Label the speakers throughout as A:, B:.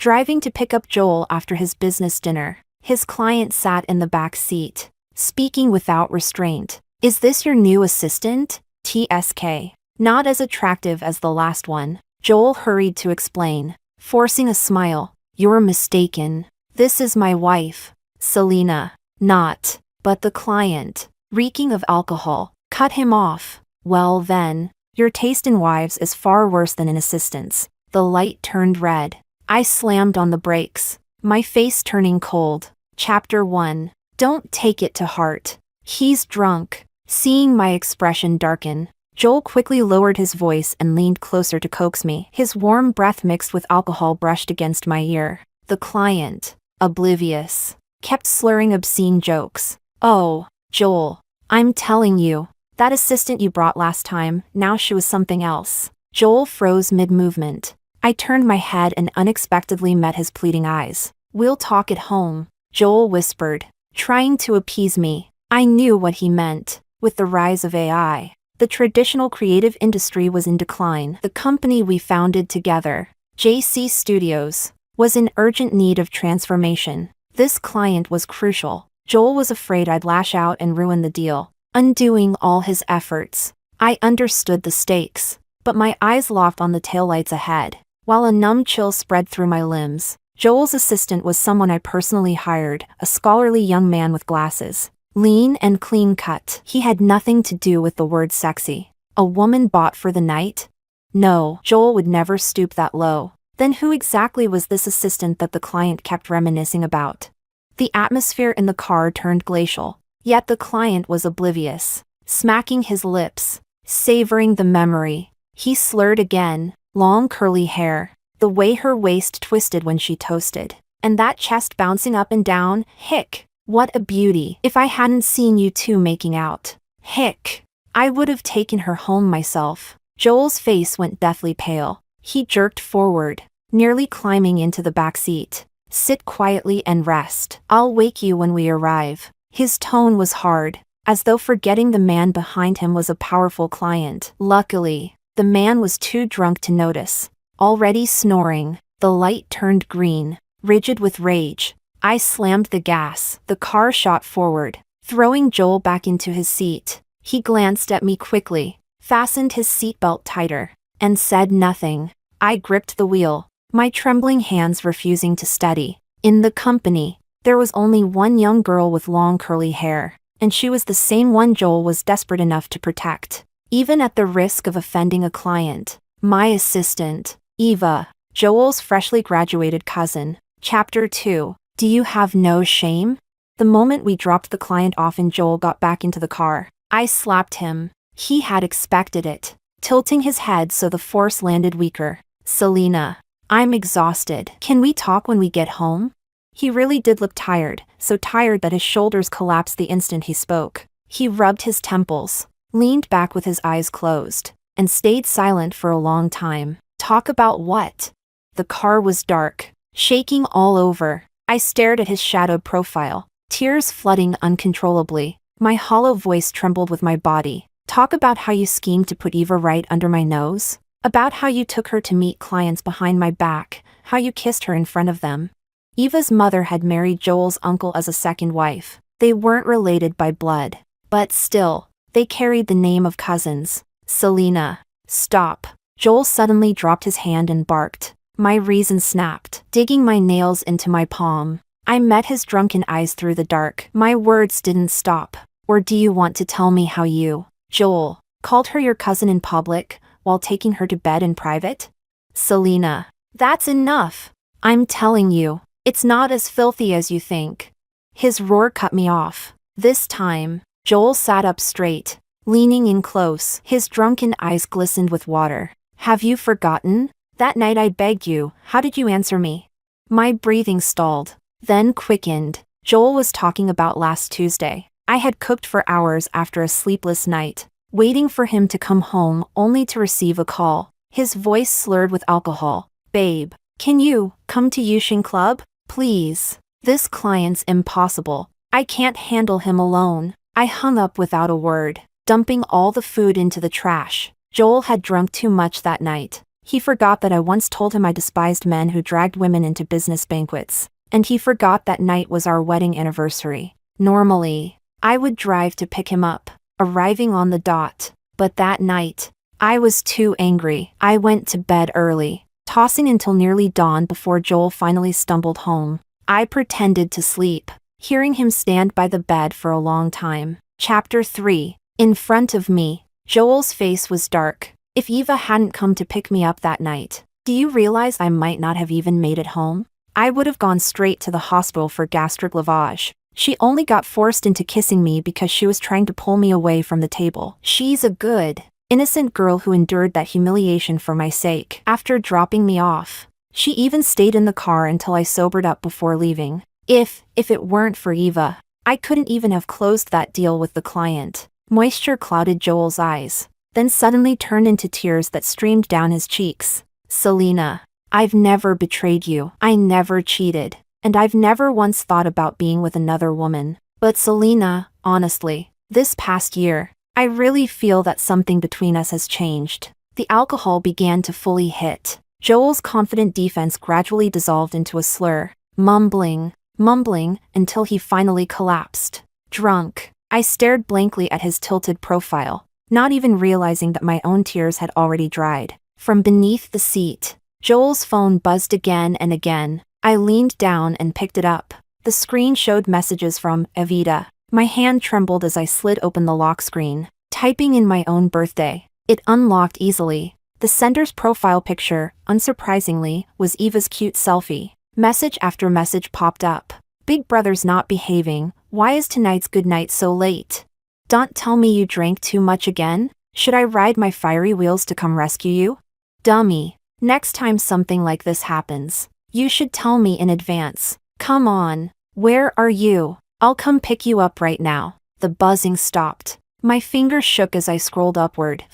A: driving to pick up Joel after his business dinner. His client sat in the back seat, speaking without restraint. "Is this your new assistant? TSK. Not as attractive as the last one," Joel hurried to explain, forcing a smile. "You're mistaken. This is my wife, Selena." "Not." But the client, reeking of alcohol, cut him off. "Well then, your taste in wives is far worse than in assistants." The light turned red. I slammed on the brakes, my face turning cold. Chapter 1. Don't take it to heart. He's drunk. Seeing my expression darken, Joel quickly lowered his voice and leaned closer to coax me. His warm breath mixed with alcohol brushed against my ear. The client, oblivious, kept slurring obscene jokes. "Oh, Joel, I'm telling you, that assistant you brought last time, now she was something else." Joel froze mid-movement. I turned my head and unexpectedly met his pleading eyes. "We'll talk at home," Joel whispered, trying to appease me. I knew what he meant. With the rise of AI, the traditional creative industry was in decline. The company we founded together, JC Studios, was in urgent need of transformation. This client was crucial. Joel was afraid I'd lash out and ruin the deal, undoing all his efforts. I understood the stakes, but my eyes locked on the taillights ahead, while a numb chill spread through my limbs. Joel's assistant was someone I personally hired, a scholarly young man with glasses, lean and clean-cut. He had nothing to do with the word sexy. A woman bought for the night? No, Joel would never stoop that low. Then who exactly was this assistant that the client kept reminiscing about? The atmosphere in the car turned glacial, yet the client was oblivious, smacking his lips, savoring the memory. He slurred again. Long curly hair, the way her waist twisted when she toasted, and that chest bouncing up and down. "Hick, what a beauty. If I hadn't seen you two making out. Hick, I would have taken her home myself." Joel's face went deathly pale. He jerked forward, nearly climbing into the back seat. "Sit quietly and rest. I'll wake you when we arrive." His tone was hard, as though forgetting the man behind him was a powerful client. Luckily, the man was too drunk to notice. Already snoring, the light turned green, rigid with rage. I slammed the gas. The car shot forward, throwing Joel back into his seat. He glanced at me quickly, fastened his seatbelt tighter, and said nothing. I gripped the wheel, my trembling hands refusing to steady. In the company, there was only one young girl with long curly hair, and she was the same one Joel was desperate enough to protect, even at the risk of offending a client. My assistant, Eva, Joel's freshly graduated cousin. Chapter 2. Do you have no shame? The moment we dropped the client off and Joel got back into the car, I slapped him. He had expected it, tilting his head so the force landed weaker. "Selena, I'm exhausted. Can we talk when we get home?" He really did look tired, so tired that his shoulders collapsed the instant he spoke. He rubbed his temples, leaned back with his eyes closed, and stayed silent for a long time. Talk about what? The car was dark, shaking all over. I stared at his shadowed profile, tears flooding uncontrollably. My hollow voice trembled with my body. Talk about how you schemed to put Eva right under my nose? About how you took her to meet clients behind my back, how you kissed her in front of them. Eva's mother had married Joel's uncle as a second wife. They weren't related by blood, but still, they carried the name of cousins. "Selena, stop." Joel suddenly dropped his hand and barked. My reason snapped, digging my nails into my palm. I met his drunken eyes through the dark. My words didn't stop. "Or do you want to tell me how you, Joel, called her your cousin in public, while taking her to bed in private?" "Selena, that's enough. I'm telling you, it's not as filthy as you think." His roar cut me off. This time, Joel sat up straight, leaning in close. His drunken eyes glistened with water. "Have you forgotten? That night I begged you, how did you answer me?" My breathing stalled, then quickened. Joel was talking about last Tuesday. I had cooked for hours after a sleepless night, waiting for him to come home only to receive a call. His voice slurred with alcohol. "Babe, can you come to Yushin Club, please? This client's impossible. I can't handle him alone." I hung up without a word, dumping all the food into the trash. Joel had drunk too much that night. He forgot that I once told him I despised men who dragged women into business banquets. And he forgot that night was our wedding anniversary. Normally, I would drive to pick him up, arriving on the dot. But that night, I was too angry. I went to bed early, tossing until nearly dawn before Joel finally stumbled home. I pretended to sleep, hearing him stand by the bed for a long time. Chapter 3. In front of me. Joel's face was dark. If Eva hadn't come to pick me up that night, do you realize I might not have even made it home? I would have gone straight to the hospital for gastric lavage. She only got forced into kissing me because she was trying to pull me away from the table. She's a good, innocent girl who endured that humiliation for my sake. After dropping me off, she even stayed in the car until I sobered up before leaving. If it weren't for Eva, I couldn't even have closed that deal with the client. Moisture clouded Joel's eyes, then suddenly turned into tears that streamed down his cheeks. Selena, I've never betrayed you. I never cheated. And I've never once thought about being with another woman. But Selena, honestly, this past year, I really feel that something between us has changed. The alcohol began to fully hit. Joel's confident defense gradually dissolved into a slur, mumbling until he finally collapsed. Drunk, I stared blankly at his tilted profile, not even realizing that my own tears had already dried. From beneath the seat, Joel's phone buzzed again and again. I leaned down and picked it up. The screen showed messages from Evita. My hand trembled as I slid open the lock screen, typing in my own birthday. It unlocked easily. The sender's profile picture, unsurprisingly, was Eva's cute selfie. Message after message popped up. Big brother's not behaving. Why is tonight's goodnight so late? Don't tell me you drank too much again? Should I ride my fiery wheels to come rescue you? Dummy. Next time something like this happens, you should tell me in advance. Come on. Where are you? I'll come pick you up right now. The buzzing stopped. My fingers shook as I scrolled upward.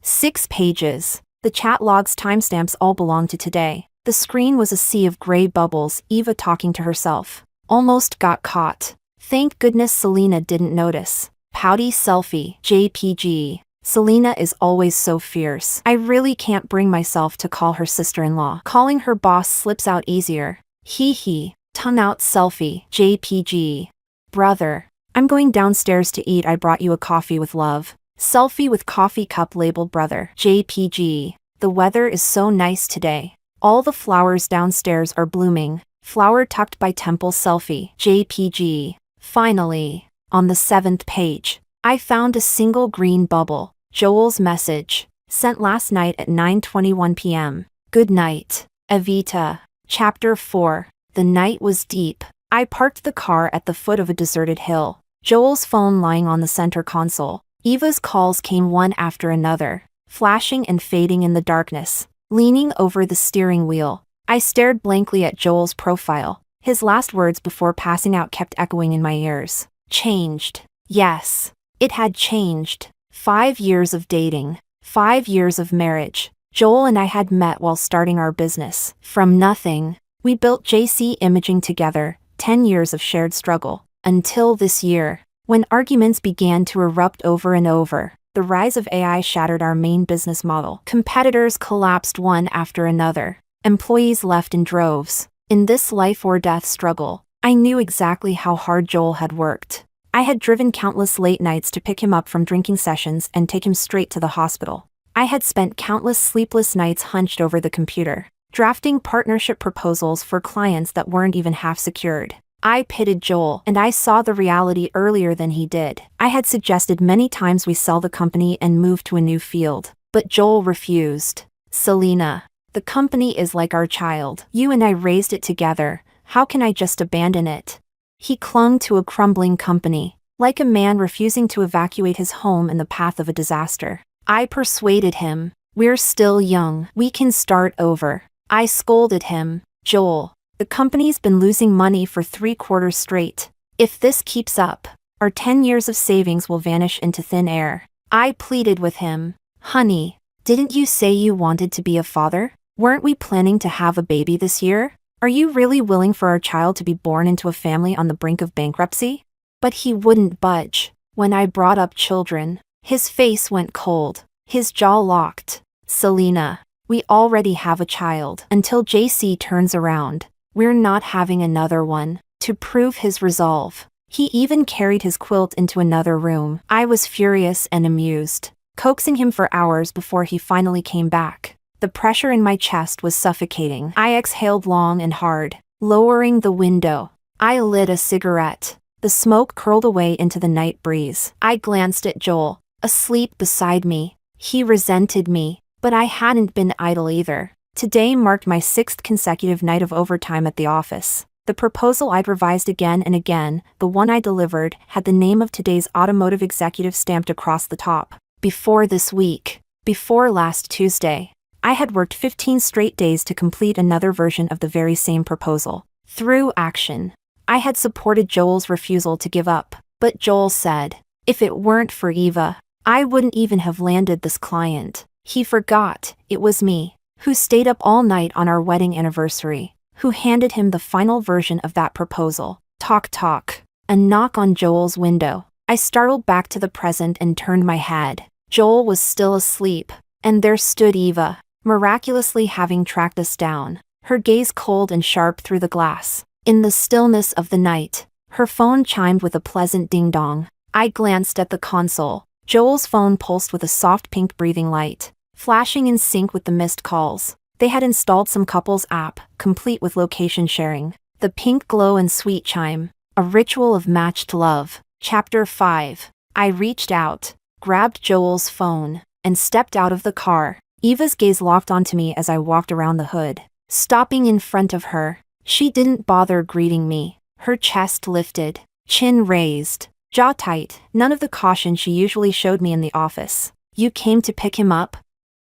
A: 6 pages. The chat log's timestamps all belonged to today. The screen was a sea of gray bubbles, Eva talking to herself. Almost got caught. Thank goodness Selena didn't notice. Pouty selfie, JPG. Selena is always so fierce. I really can't bring myself to call her sister-in-law. Calling her boss slips out easier. Hee. Tongue out selfie, JPG. Brother, I'm going downstairs to eat. I brought you a coffee with love. Selfie with coffee cup labeled brother, JPG. The weather is so nice today. All the flowers downstairs are blooming. Flower tucked by temple selfie, JPG. Finally, on the 7th page, I found a single green bubble. Joel's message, sent last night at 9:21 p.m. Good night, Evita. Chapter 4. The night was deep. I parked the car at the foot of a deserted hill. Joel's phone lying on the center console. Eva's calls came one after another, flashing and fading in the darkness. Leaning over the steering wheel, I stared blankly at Joel's profile. His last words before passing out kept echoing in my ears. Changed. Yes. It had changed. 5 years of dating. 5 years of marriage. Joel and I had met while starting our business. From nothing, we built JC Imaging together. 10 years of shared struggle. Until this year, when arguments began to erupt over and over. The rise of AI shattered our main business model. Competitors collapsed one after another. Employees left in droves. In this life or death struggle, I knew exactly how hard Joel had worked. I had driven countless late nights to pick him up from drinking sessions and take him straight to the hospital. I had spent countless sleepless nights hunched over the computer, drafting partnership proposals for clients that weren't even half secured. I pitied Joel, and I saw the reality earlier than he did. I had suggested many times we sell the company and move to a new field, but Joel refused. Selena, the company is like our child. You and I raised it together. How can I just abandon it? He clung to a crumbling company, like a man refusing to evacuate his home in the path of a disaster. I persuaded him. We're still young. We can start over. I scolded him. Joel, the company's been losing money for 3 quarters straight. If this keeps up, our 10 years of savings will vanish into thin air. I pleaded with him. Honey, didn't you say you wanted to be a father? Weren't we planning to have a baby this year? Are you really willing for our child to be born into a family on the brink of bankruptcy? But he wouldn't budge. When I brought up children, his face went cold, his jaw locked. Selena, We already have a child. Until JC turns around, we're not having another one. To prove his resolve, he even carried his quilt into another room. I was furious and amused, coaxing him for hours before he finally came back. The pressure in my chest was suffocating. I exhaled long and hard, lowering the window. I lit a cigarette. The smoke curled away into the night breeze. I glanced at Joel, asleep beside me. He resented me, but I hadn't been idle either. Today marked my 6th consecutive night of overtime at the office. The proposal I'd revised again and again, the one I delivered, had the name of today's automotive executive stamped across the top. Before this week, before last Tuesday, I had worked 15 straight days to complete another version of the very same proposal. Through action, I had supported Joel's refusal to give up, but Joel said, if it weren't for Eva, I wouldn't even have landed this client. He forgot it was me who stayed up all night on our wedding anniversary, who handed him the final version of that proposal. Talk talk. A knock on Joel's window. I startled back to the present and turned my head. Joel was still asleep, and there stood Eva, miraculously having tracked us down, her gaze cold and sharp through the glass. In the stillness of the night, her phone chimed with a pleasant ding-dong. I glanced at the console. Joel's phone pulsed with a soft pink breathing light, flashing in sync with the missed calls. They had installed some couples app, complete with location sharing. The pink glow and sweet chime, a ritual of matched love. Chapter 5. I reached out, grabbed Joel's phone, and stepped out of the car. Eva's gaze locked onto me as I walked around the hood. Stopping in front of her, she didn't bother greeting me. Her chest lifted, chin raised, jaw tight, none of the caution she usually showed me in the office. You came to pick him up?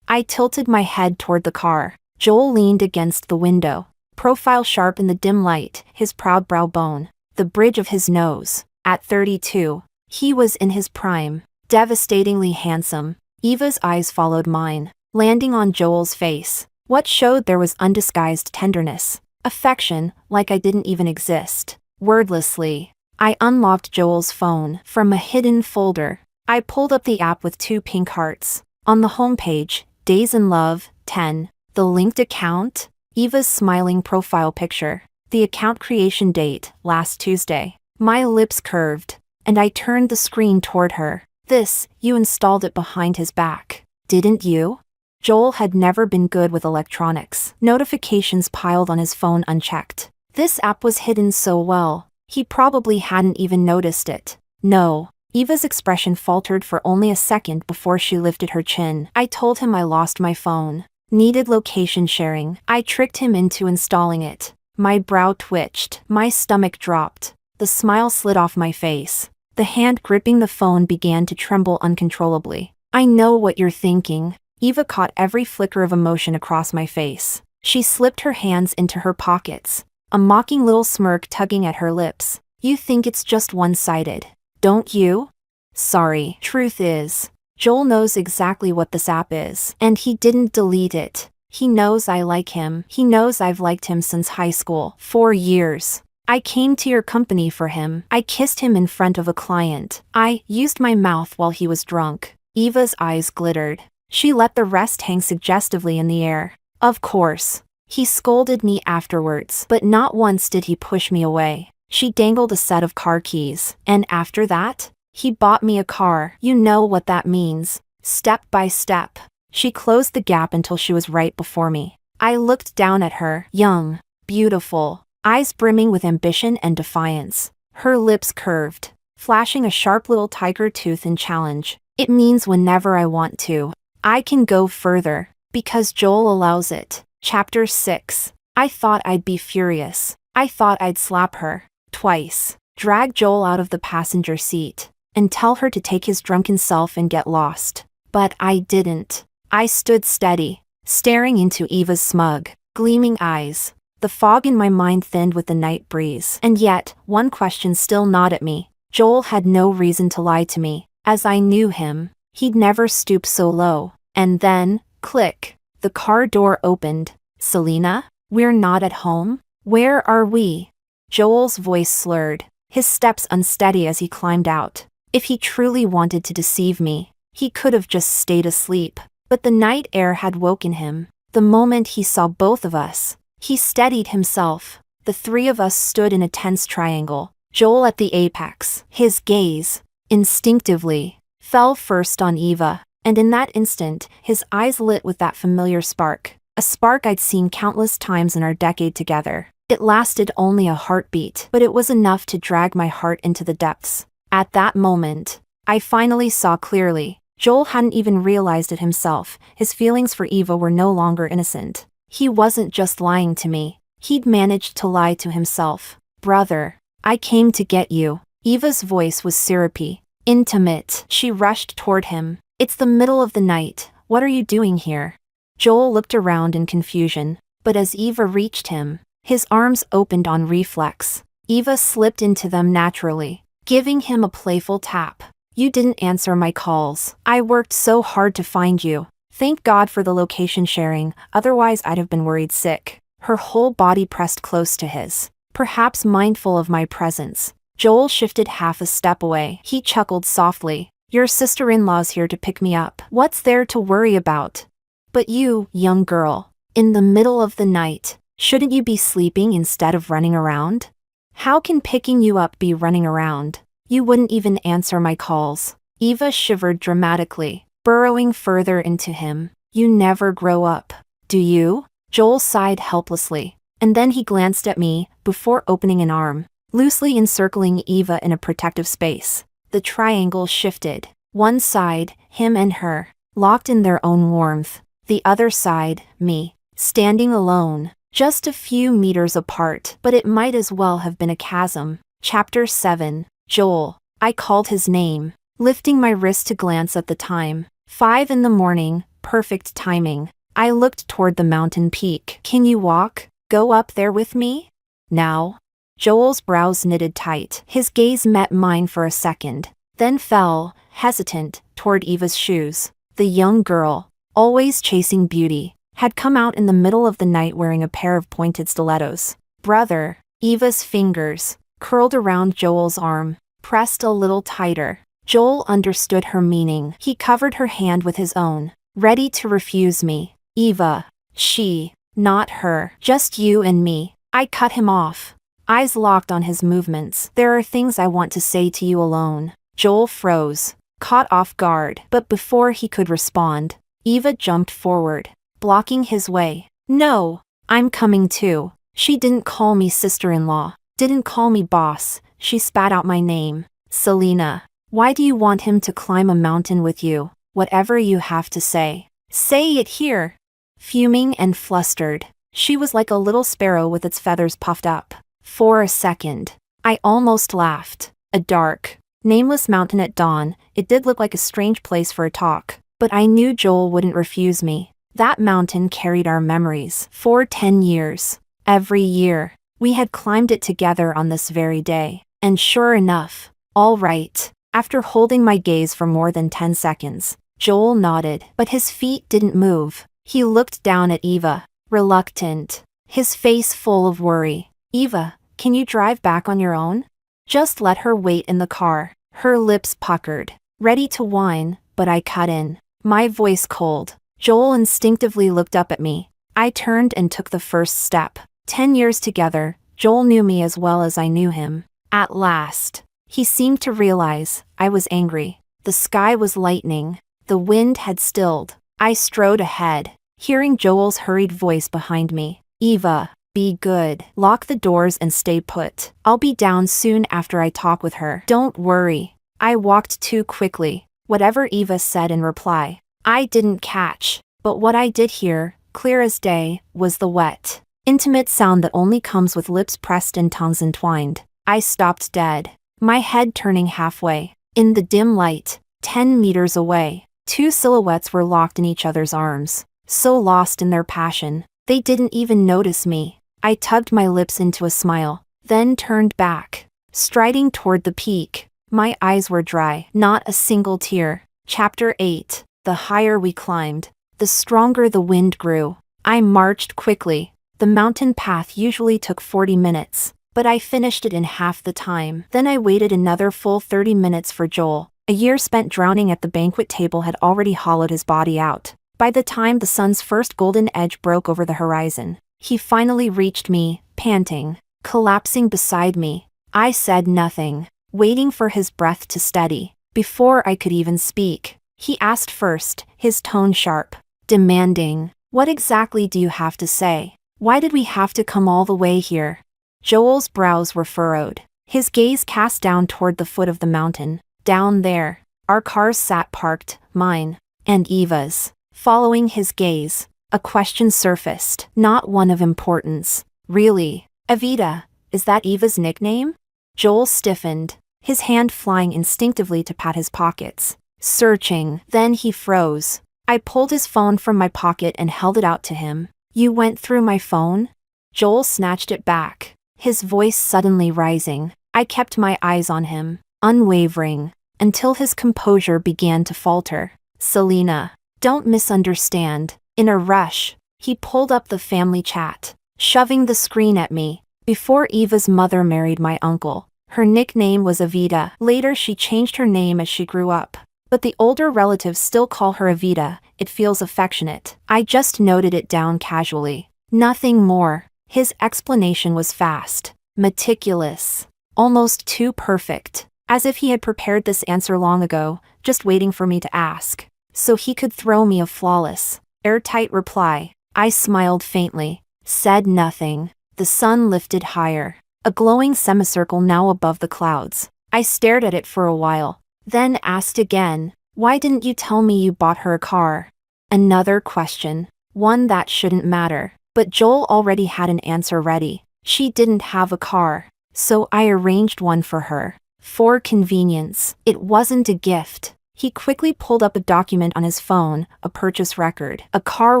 A: I tilted my head toward the car. Joel leaned against the window, profile sharp in the dim light, his proud brow bone, the bridge of his nose. At 32, he was in his prime, devastatingly handsome. Eva's eyes followed mine, landing on Joel's face. What showed there was undisguised tenderness, affection, like I didn't even exist. Wordlessly, I unlocked Joel's phone from a hidden folder. I pulled up the app with 2 pink hearts. On the homepage, Days in Love, 10. The linked account, Eva's smiling profile picture. The account creation date, last Tuesday. My lips curved, and I turned the screen toward her. This, you installed it behind his back, didn't you? Joel had never been good with electronics. Notifications piled on his phone unchecked. This app was hidden so well, he probably hadn't even noticed it. No. Eva's expression faltered for only a second before she lifted her chin. I told him I lost my phone. Needed location sharing. I tricked him into installing it. My brow twitched. My stomach dropped. The smile slid off my face. The hand gripping the phone began to tremble uncontrollably. I know what you're thinking. Eva caught every flicker of emotion across my face. She slipped her hands into her pockets, a mocking little smirk tugging at her lips. You think it's just one-sided, don't you? Sorry. Truth is, Joel knows exactly what this app is, and he didn't delete it. He knows I like him. He knows I've liked him since high school. 4 years. I came to your company for him. I kissed him in front of a client. I used my mouth while he was drunk. Eva's eyes glittered. She let the rest hang suggestively in the air. Of course. He scolded me afterwards, but not once did he push me away. She dangled a set of car keys. And after that, he bought me a car. You know what that means. Step by step. She closed the gap until she was right before me. I looked down at her, young, beautiful, eyes brimming with ambition and defiance. Her lips curved, flashing a sharp little tiger tooth in challenge. It means whenever I want to, I can go further, because Joel allows it. Chapter 6. I thought I'd be furious. I thought I'd slap her, twice, drag Joel out of the passenger seat, and tell her to take his drunken self and get lost. But I didn't. I stood steady, staring into Eva's smug, gleaming eyes. The fog in my mind thinned with the night breeze. And yet, one question still gnawed at me. Joel had no reason to lie to me. As I knew him, he'd never stoop so low. And then, click, the car door opened. Selena? We're not at home? Where are we? Joel's voice slurred, his steps unsteady as he climbed out. If he truly wanted to deceive me, he could have just stayed asleep. But the night air had woken him. The moment he saw both of us, he steadied himself. The three of us stood in a tense triangle, Joel at the apex. His gaze, instinctively, fell first on Eva, and in that instant, his eyes lit with that familiar spark. A spark I'd seen countless times in our decade together. It lasted only a heartbeat, but it was enough to drag my heart into the depths. At that moment, I finally saw clearly. Joel hadn't even realized it himself. His feelings for Eva were no longer innocent. He wasn't just lying to me. He'd managed to lie to himself. Brother, I came to get you. Eva's voice was syrupy, intimate. She rushed toward him. It's the middle of the night. What are you doing here? Joel looked around in confusion, but as Eva reached him, his arms opened on reflex. Eva slipped into them naturally, giving him a playful tap. You didn't answer my calls. I worked so hard to find you. Thank God for the location sharing, otherwise I'd have been worried sick. Her whole body pressed close to his, perhaps mindful of my presence. Joel shifted half a step away. He chuckled softly. Your sister-in-law's here to pick me up. What's there to worry about? But you, young girl, in the middle of the night, shouldn't you be sleeping instead of running around? How can picking you up be running around? You wouldn't even answer my calls. Eva shivered dramatically, burrowing further into him. You never grow up, do you? Joel sighed helplessly, and then he glanced at me, before opening an arm, loosely encircling Eva in a protective space. The triangle shifted. One side, him and her, locked in their own warmth. The other side, me, standing alone, just a few meters apart, but it might as well have been a chasm. Chapter 7. Joel. I called his name, lifting my wrist to glance at the time. 5 in the morning, perfect timing. I looked toward the mountain peak. Can you walk? Go up there with me? Now? Joel's brows knitted tight. His gaze met mine for a second, then fell, hesitant, toward Eva's shoes. The young girl, always chasing beauty, had come out in the middle of the night wearing a pair of pointed stilettos. Brother. Eva's fingers, curled around Joel's arm, pressed a little tighter. Joel understood her meaning. He covered her hand with his own, ready to refuse me. Eva. She. Not her. Just you and me. I cut him off, eyes locked on his movements. There are things I want to say to you alone. Joel froze, caught off guard, but before he could respond, Eva jumped forward, blocking his way. No, I'm coming too. She didn't call me sister-in-law, didn't call me boss. She spat out my name. Selena. Why do you want him to climb a mountain with you? Whatever you have to say, say it here. Fuming and flustered, she was like a little sparrow with its feathers puffed up. For a second, I almost laughed. A dark, nameless mountain at dawn. It did look like a strange place for a talk, but I knew Joel wouldn't refuse me. That mountain carried our memories. For 10 years. Every year, we had climbed it together on this very day. And sure enough, all right. After holding my gaze for more than 10 seconds, Joel nodded, but his feet didn't move. He looked down at Eva, reluctant, his face full of worry. Eva, can you drive back on your own? Just let her wait in the car. Her lips puckered, ready to whine, but I cut in, my voice cold. Joel instinctively looked up at me. I turned and took the first step. 10 years together, Joel knew me as well as I knew him. At last, he seemed to realize I was angry. The sky was lightening. The wind had stilled. I strode ahead, hearing Joel's hurried voice behind me. Eva, be good. Lock the doors and stay put. I'll be down soon after I talk with her. Don't worry. I walked too quickly. Whatever Eva said in reply, I didn't catch. But what I did hear, clear as day, was the wet, intimate sound that only comes with lips pressed and tongues entwined. I stopped dead, my head turning halfway. In the dim light, 10 meters away, 2 silhouettes were locked in each other's arms, so lost in their passion, they didn't even notice me. I tugged my lips into a smile, then turned back, striding toward the peak. My eyes were dry, not a single tear. Chapter 8. The higher we climbed, the stronger the wind grew. I marched quickly. The mountain path usually took 40 minutes, but I finished it in half the time. Then I waited another full 30 minutes for Joel. A year spent drowning at the banquet table had already hollowed his body out. By the time the sun's first golden edge broke over the horizon, he finally reached me, panting, collapsing beside me. I said nothing, waiting for his breath to steady. Before I could even speak, he asked first, his tone sharp, demanding, "What exactly do you have to say? Why did we have to come all the way here?" Joel's brows were furrowed, his gaze cast down toward the foot of the mountain. Down there, our cars sat parked, mine, and Eva's. Following his gaze, a question surfaced, not one of importance. "Really? Evita, is that Eva's nickname?" Joel stiffened, his hand flying instinctively to pat his pockets, searching. Then he froze. I pulled his phone from my pocket and held it out to him. "You went through my phone?" Joel snatched it back, his voice suddenly rising. I kept my eyes on him, unwavering, until his composure began to falter. "Selena, don't misunderstand." In a rush, he pulled up the family chat, shoving the screen at me. "Before Eva's mother married my uncle, her nickname was Evita. Later she changed her name as she grew up. But the older relatives still call her Evita. It feels affectionate." I just noted it down casually. Nothing more. His explanation was fast, meticulous, almost too perfect, as if he had prepared this answer long ago, just waiting for me to ask, so he could throw me a flawless, airtight reply. I smiled faintly, said nothing. The sun lifted higher, a glowing semicircle now above the clouds. I stared at it for a while, then asked again, "Why didn't you tell me you bought her a car?" Another question, one that shouldn't matter, but Joel already had an answer ready. She didn't have a car, so I arranged one for her. For convenience. It wasn't a gift. He quickly pulled up a document on his phone, a purchase record, a car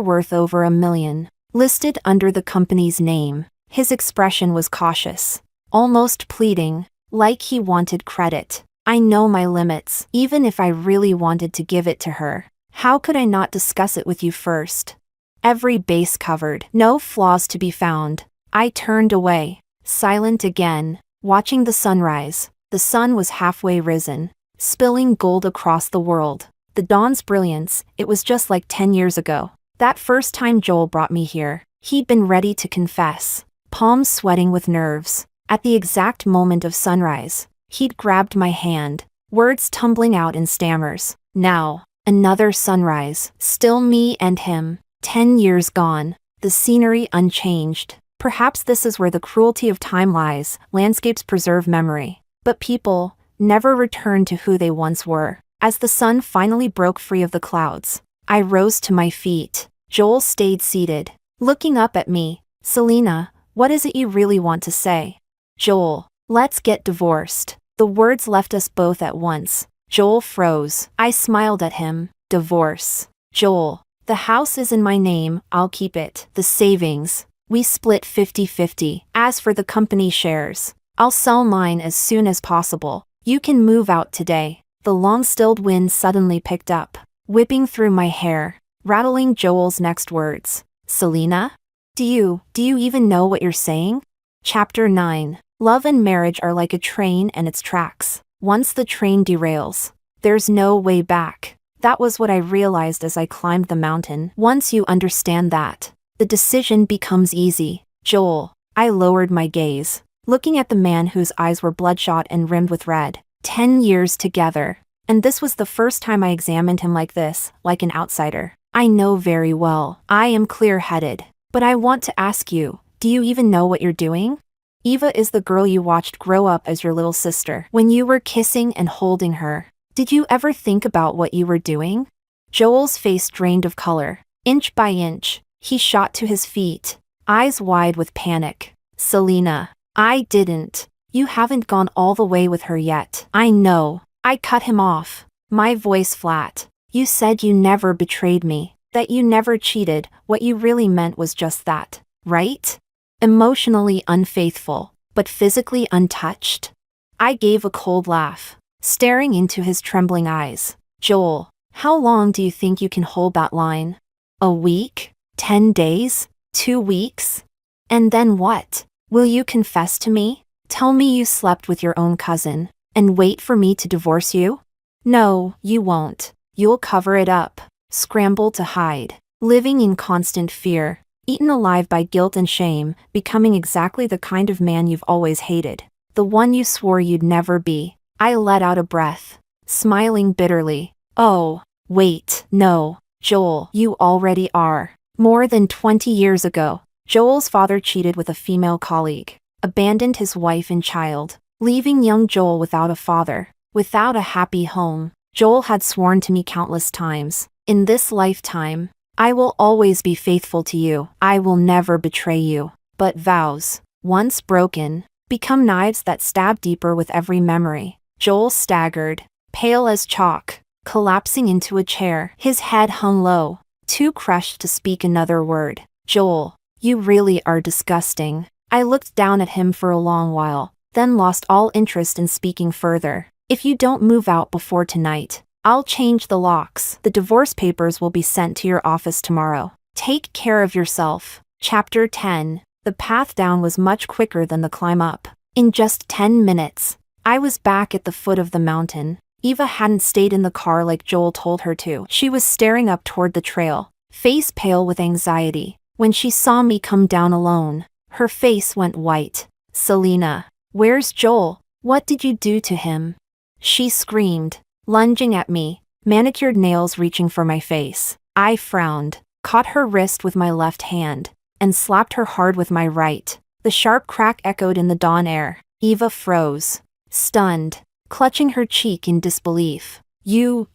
A: worth over $1 million, listed under the company's name. His expression was cautious, almost pleading, like he wanted credit. I know my limits, even if I really wanted to give it to her. How could I not discuss it with you first? Every base covered, no flaws to be found. I turned away, silent again, watching the sunrise. The sun was halfway risen, spilling gold across the world. The dawn's brilliance, it was just like 10 years ago. That first time Joel brought me here, he'd been ready to confess, palms sweating with nerves. At the exact moment of sunrise, he'd grabbed my hand, words tumbling out in stammers. Now, another sunrise, still me and him, 10 years gone, the scenery unchanged. Perhaps this is where the cruelty of time lies. Landscapes preserve memory, but people never return to who they once were. As the sun finally broke free of the clouds, I rose to my feet. Joel stayed seated, looking up at me. "Selena, what is it you really want to say?" "Joel, let's get divorced." The words left us both at once. Joel froze. I smiled at him. "Divorce? Joel, the house is in my name, I'll keep it. The savings, we split 50-50. As for the company shares, I'll sell mine as soon as possible. You can move out today." The long-stilled wind suddenly picked up, whipping through my hair, rattling Joel's next words. "Selena? Do you even know what you're saying?" Chapter 9. Love and marriage are like a train and its tracks. Once the train derails, there's no way back. That was what I realized as I climbed the mountain. Once you understand that, the decision becomes easy. "Joel." I lowered my gaze, looking at the man whose eyes were bloodshot and rimmed with red. 10 years together. And this was the first time I examined him like this, like an outsider. "I know very well. I am clear-headed. But I want to ask you, do you even know what you're doing? Eva is the girl you watched grow up as your little sister. When you were kissing and holding her, did you ever think about what you were doing?" Joel's face drained of color. Inch by inch, he shot to his feet, eyes wide with panic. "Selena, I didn't. You haven't gone all the way with her yet." "I know." I cut him off, my voice flat. "You said you never betrayed me, that you never cheated. What you really meant was just that, right? Emotionally unfaithful, but physically untouched." I gave a cold laugh, staring into his trembling eyes. "Joel, how long do you think you can hold that line? A week? 10 days? 2 weeks? And then what? Will you confess to me? Tell me you slept with your own cousin, and wait for me to divorce you?" "No, you won't. You'll cover it up. scrambled to hide, living in constant fear, eaten alive by guilt and shame, becoming exactly the kind of man you've always hated. The one you swore you'd never be. I let out a breath, smiling bitterly. Oh, wait, no, Joel, you already are. More than 20 years ago, Joel's father cheated with a female colleague, abandoned his wife and child, leaving young Joel without a father, without a happy home. Joel had sworn to me countless times, in this lifetime, I will always be faithful to you. I will never betray you. But vows, once broken, become knives that stab deeper with every memory. Joel staggered, pale as chalk, collapsing into a chair. His head hung low, too crushed to speak another word. Joel, you really are disgusting. I looked down at him for a long while, then lost all interest in speaking further. If you don't move out before tonight, I'll change the locks. The divorce papers will be sent to your office tomorrow. Take care of yourself. Chapter 10. The path down was much quicker than the climb up. In just 10 minutes, I was back at the foot of the mountain. Eva hadn't stayed in the car like Joel told her to. She was staring up toward the trail, face pale with anxiety. When she saw me come down alone, her face went white. Selena, where's Joel? What did you do to him? She screamed, lunging at me, manicured nails reaching for my face. I frowned, caught her wrist with my left hand, and slapped her hard with my right. The sharp crack echoed in the dawn air. Eva froze, stunned, clutching her cheek in disbelief. You.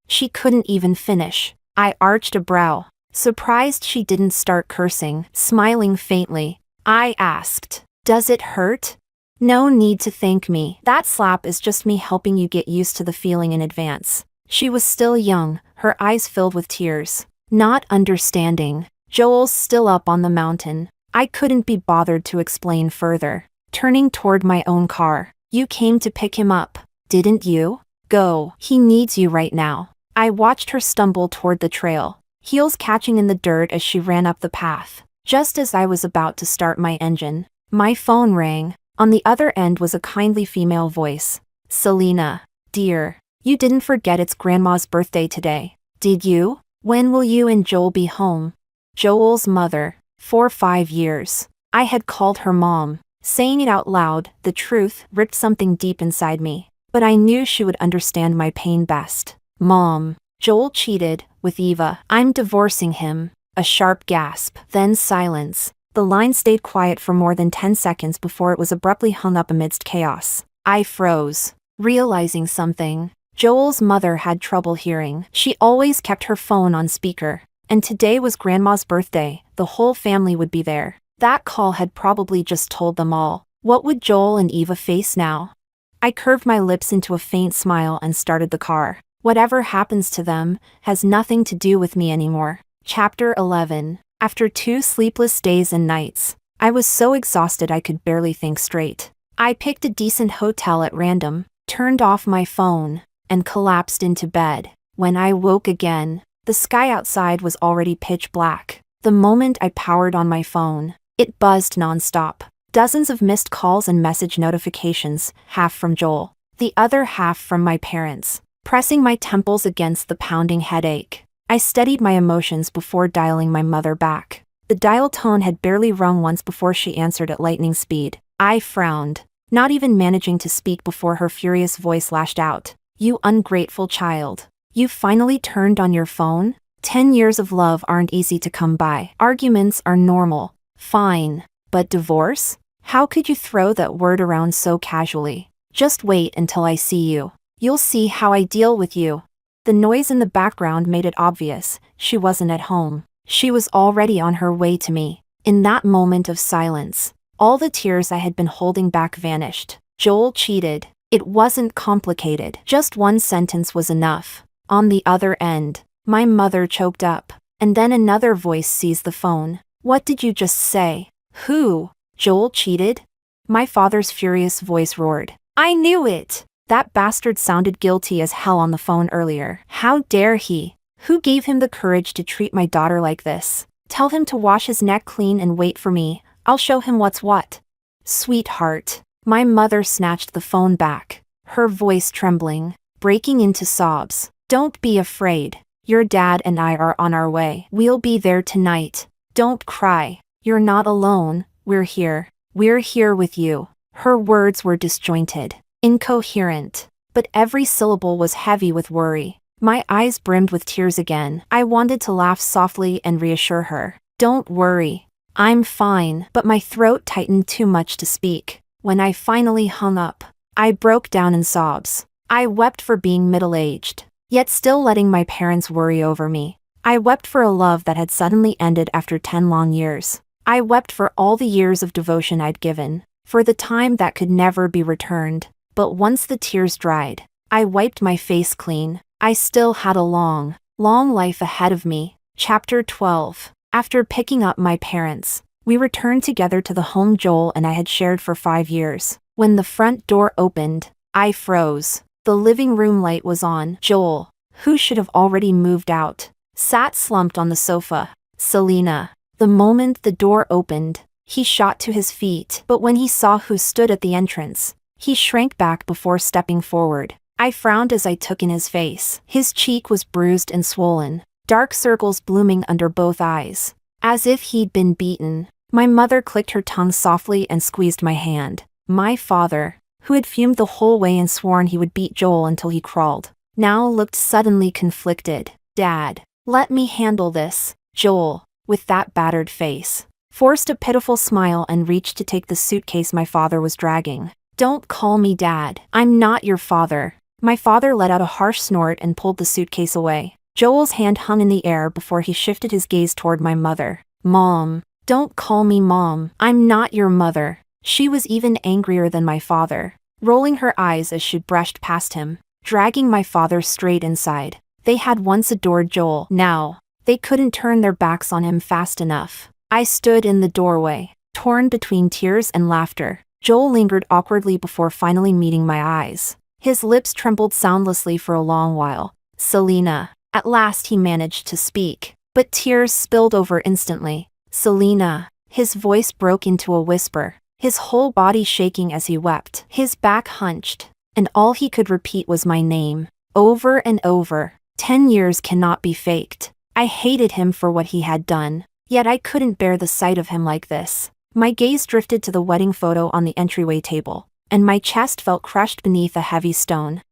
A: She couldn't even finish. I arched a brow, surprised she didn't start cursing. Smiling faintly, I asked, does it hurt? No need to thank me. That slap is just me helping you get used to the feeling in advance. She was still young, her eyes filled with tears, not understanding. Joel's still up on the mountain. I couldn't be bothered to explain further. Turning toward my own car. You came to pick him up, didn't you? Go. He needs you right now. I watched her stumble toward the trail, heels catching in the dirt as she ran up the path. Just as I was about to start my engine, my phone rang. On the other end was a kindly female voice. Selena, dear, you didn't forget it's Grandma's birthday today, did you? When will you and Joel be home? Joel's mother, for 5 years. I had called her mom. Saying it out loud, the truth ripped something deep inside me. But I knew she would understand my pain best. Mom, Joel cheated with Eva. I'm divorcing him. A sharp gasp, then silence. The line stayed quiet for more than 10 seconds before it was abruptly hung up amidst chaos. I froze, realizing something. Joel's mother had trouble hearing. She always kept her phone on speaker. And today was Grandma's birthday. The whole family would be there. That call had probably just told them all. What would Joel and Eva face now? I curved my lips into a faint smile and started the car. Whatever happens to them has nothing to do with me anymore. Chapter 11. After 2 sleepless days and nights, I was so exhausted I could barely think straight. I picked a decent hotel at random, turned off my phone, and collapsed into bed. When I woke again, the sky outside was already pitch black. The moment I powered on my phone, it buzzed nonstop. Dozens of missed calls and message notifications, half from Joel, the other half from my parents, pressing my temples against the pounding headache. I steadied my emotions before dialing my mother back. The dial tone had barely rung once before she answered at lightning speed. I frowned, not even managing to speak before her furious voice lashed out. You ungrateful child. You finally turned on your phone? 10 years of love aren't easy to come by. Arguments are normal. Fine. But divorce? How could you throw that word around so casually? Just wait until I see you. You'll see how I deal with you. The noise in the background made it obvious. She wasn't at home. She was already on her way to me. In that moment of silence, all the tears I had been holding back vanished. Joel cheated. It wasn't complicated. Just one sentence was enough. On the other end, my mother choked up, and then another voice seized the phone. What did you just say? Who? Joel cheated? My father's furious voice roared. I knew it! That bastard sounded guilty as hell on the phone earlier. How dare he? Who gave him the courage to treat my daughter like this? Tell him to wash his neck clean and wait for me. I'll show him what's what. Sweetheart. My mother snatched the phone back, her voice trembling, breaking into sobs. Don't be afraid. Your dad and I are on our way. We'll be there tonight. Don't cry. You're not alone. We're here. We're here with you." Her words were disjointed, incoherent, but every syllable was heavy with worry. My eyes brimmed with tears again. I wanted to laugh softly and reassure her. "Don't worry. I'm fine." But my throat tightened too much to speak. When I finally hung up, I broke down in sobs. I wept for being middle-aged, yet still letting my parents worry over me. I wept for a love that had suddenly ended after 10 long years. I wept for all the years of devotion I'd given, for the time that could never be returned. But once the tears dried, I wiped my face clean. I still had a long, long life ahead of me. Chapter 12. After picking up my parents, we returned together to the home Joel and I had shared for 5 years. When the front door opened, I froze. The living room light was on. Joel, who should have already moved out, sat slumped on the sofa. Selena. The moment the door opened, he shot to his feet, but when he saw who stood at the entrance, he shrank back before stepping forward. I frowned as I took in his face. His cheek was bruised and swollen, dark circles blooming under both eyes, as if he'd been beaten. My mother clicked her tongue softly and squeezed my hand. My father, who had fumed the whole way and sworn he would beat Joel until he crawled, now looked suddenly conflicted. "Dad, let me handle this." Joel, with that battered face, forced a pitiful smile and reached to take the suitcase my father was dragging. "Don't call me Dad. I'm not your father." My father let out a harsh snort and pulled the suitcase away. Joel's hand hung in the air before he shifted his gaze toward my mother. "Mom, don't call me Mom. I'm not your mother." She was even angrier than my father, rolling her eyes as she brushed past him, dragging my father straight inside. They had once adored Joel. Now, they couldn't turn their backs on him fast enough. I stood in the doorway, torn between tears and laughter. Joel lingered awkwardly before finally meeting my eyes. His lips trembled soundlessly for a long while. "Selena." At last he managed to speak, but tears spilled over instantly. "Selena." His voice broke into a whisper, his whole body shaking as he wept. His back hunched, and all he could repeat was my name, over and over. 10 years cannot be faked. I hated him for what he had done, yet I couldn't bear the sight of him like this. My gaze drifted to the wedding photo on the entryway table, and my chest felt crushed beneath a heavy stone.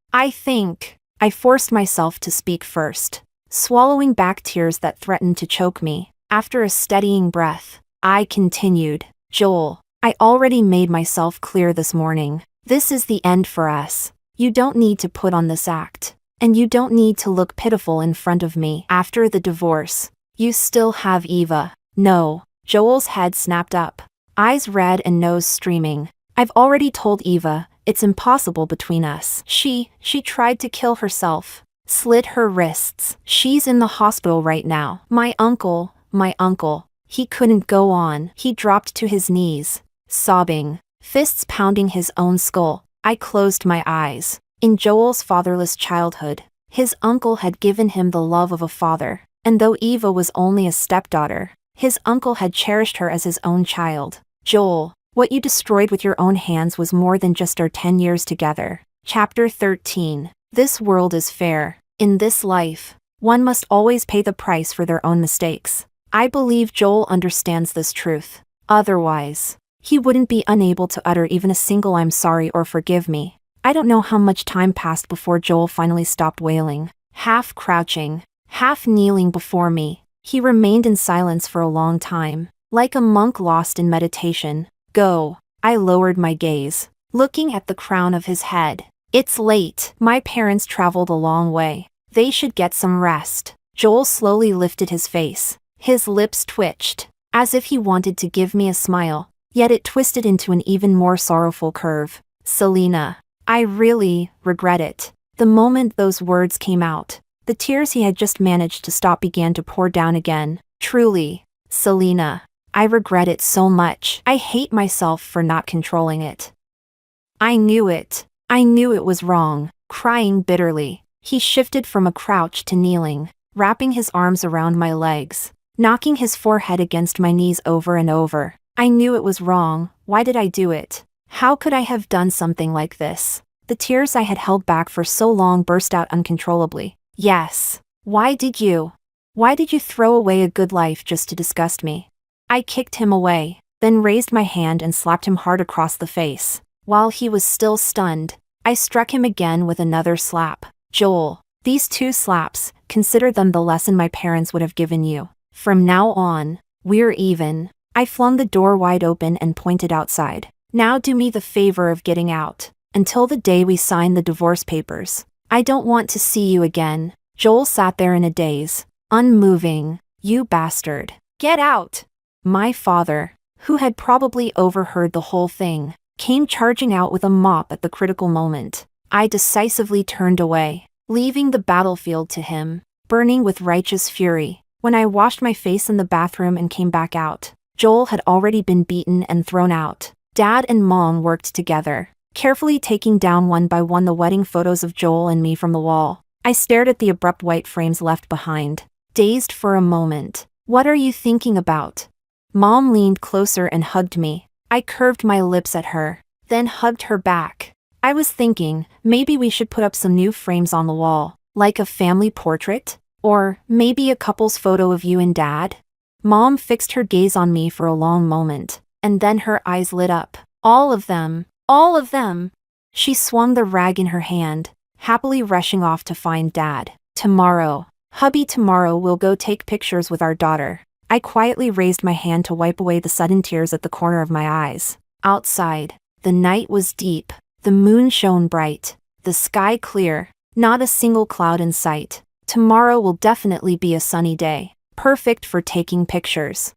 A: I forced myself to speak first, swallowing back tears that threatened to choke me. After a steadying breath, I continued. "Joel, I already made myself clear this morning. This is the end for us. You don't need to put on this act, and you don't need to look pitiful in front of me. After the divorce, you still have Eva." "No." Joel's head snapped up, eyes red and nose streaming. "I've already told Eva, it's impossible between us. She tried to kill herself, slit her wrists. She's in the hospital right now. My uncle. He couldn't go on." He dropped to his knees, sobbing, fists pounding his own skull. I closed my eyes. In Joel's fatherless childhood, his uncle had given him the love of a father, and though Eva was only a stepdaughter, his uncle had cherished her as his own child. "Joel, what you destroyed with your own hands was more than just our 10 years together." Chapter 13. This world is fair. In this life, one must always pay the price for their own mistakes. I believe Joel understands this truth. Otherwise, he wouldn't be unable to utter even a single "I'm sorry" or "forgive me." I don't know how much time passed before Joel finally stopped wailing. Half crouching, half kneeling before me, he remained in silence for a long time, like a monk lost in meditation. "Go." I lowered my gaze, looking at the crown of his head. "It's late. My parents traveled a long way. They should get some rest." Joel slowly lifted his face. His lips twitched, as if he wanted to give me a smile, yet it twisted into an even more sorrowful curve. "Selena, I really regret it." The moment those words came out, the tears he had just managed to stop began to pour down again. "Truly, Selena, I regret it so much. I hate myself for not controlling it. I knew it. I knew it was wrong." Crying bitterly, he shifted from a crouch to kneeling, wrapping his arms around my legs, knocking his forehead against my knees over and over. "I knew it was wrong. Why did I do it? How could I have done something like this?" The tears I had held back for so long burst out uncontrollably. "Yes, Why did you? Why did you throw away a good life just to disgust me? I kicked him away, then raised my hand and slapped him hard across the face. While he was still stunned, I struck him again with another slap. Joel, these 2 slaps, consider them the lesson my parents would have given you. From now on, we're even. I flung the door wide open and pointed outside. Now do me the favor of getting out. Until the day we sign the divorce papers. I don't want to see you again. Joel sat there in a daze, unmoving. You bastard. Get out! My father, who had probably overheard the whole thing, came charging out with a mop at the critical moment. I decisively turned away, leaving the battlefield to him, burning with righteous fury. When I washed my face in the bathroom and came back out, Joel had already been beaten and thrown out. Dad and Mom worked together, carefully taking down one by one the wedding photos of Joel and me from the wall. I stared at the abrupt white frames left behind, dazed for a moment. What are you thinking about? Mom leaned closer and hugged me. I curved my lips at her, then hugged her back. I was thinking, maybe we should put up some new frames on the wall, like a family portrait? Or maybe a couple's photo of you and Dad? Mom fixed her gaze on me for a long moment, and then her eyes lit up. All of them. All of them. She swung the rag in her hand, happily rushing off to find Dad. Tomorrow. Hubby, tomorrow we'll go take pictures with our daughter. I quietly raised my hand to wipe away the sudden tears at the corner of my eyes. Outside, the night was deep. The moon shone bright. The sky clear. Not a single cloud in sight. Tomorrow will definitely be a sunny day, perfect for taking pictures.